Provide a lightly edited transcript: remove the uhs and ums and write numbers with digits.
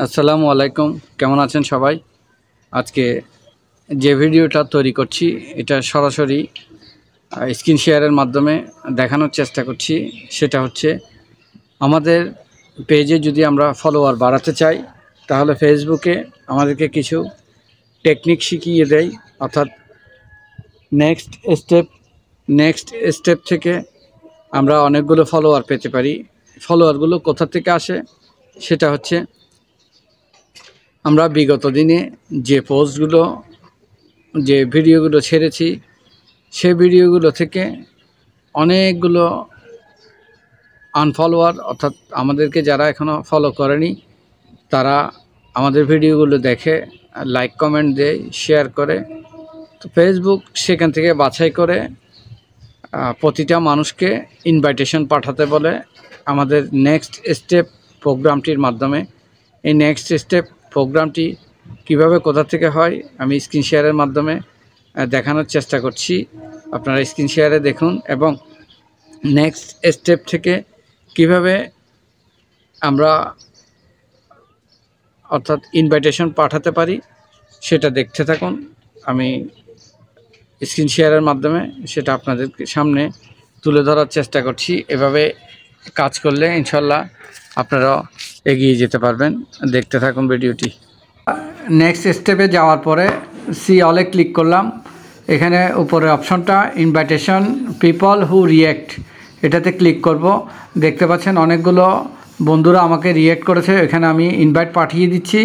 আসসালামু আলাইকুম, কেমন আছেন সবাই? আজকে যে ভিডিওটা তৈরি করছি এটা সরাসরি স্ক্রিন শেয়ারের মাধ্যমে দেখানোর চেষ্টা করছি। সেটা হচ্ছে আমাদের পেজে যদি আমরা ফলোয়ার বাড়াতে চাই তাহলে ফেসবুকে আমাদেরকে কিছু টেকনিক শিখিয়ে দেয়, অর্থাৎ নেক্সট স্টেপ থেকে আমরা অনেকগুলো ফলোয়ার পেতে পারি। ফলোয়ারগুলো কোথা থেকে আসে? সেটা হচ্ছে আমরা বিগত দিনে যে পোস্টগুলো যে ভিডিওগুলো ছেড়েছি সেই ভিডিওগুলো থেকে অনেকগুলো আনফলোয়ার, অর্থাৎ আমাদেরকে যারা এখনও ফলো করেনি তারা আমাদের ভিডিওগুলো দেখে লাইক কমেন্ট দেয়, শেয়ার করে। তো ফেসবুক সেখান থেকে বাছাই করে প্রতিটা মানুষকে ইনভাইটেশন পাঠাতে বলে আমাদের নেক্সট স্টেপ প্রোগ্রামটির মাধ্যমে। এই নেক্সট স্টেপ প্রোগ্রামটি কিভাবে কোথা থেকে হয় আমি স্ক্রিন শেয়ারের মাধ্যমে দেখানোর চেষ্টা করছি। আপনারা স্ক্রিন শেয়ারে দেখুন এবং নেক্সট স্টেপ থেকে কিভাবে আমরা অর্থাৎ ইনভাইটেশন পাঠাতে পারি সেটা দেখতে থাকুন। আমি স্ক্রিন শেয়ারের মাধ্যমে সেটা আপনাদের সামনে তুলে ধরার চেষ্টা করছি। এভাবে কাজ করলে ইনশাল্লাহ আপনারাও এগিয়ে যেতে পারবেন। দেখতে থাকুন ভিডিওটি। নেক্সট স্টেপে যাওয়ার পরে সি অলে ক্লিক করলাম। এখানে উপরে অপশনটা ইনভাইটেশন পিপল হু রিয়্যাক্ট, এটাতে ক্লিক করব। দেখতে পাচ্ছেন অনেকগুলো বন্ধুরা আমাকে রিয়্যাক্ট করেছে, এখানে আমি ইনভাইট পাঠিয়ে দিচ্ছি।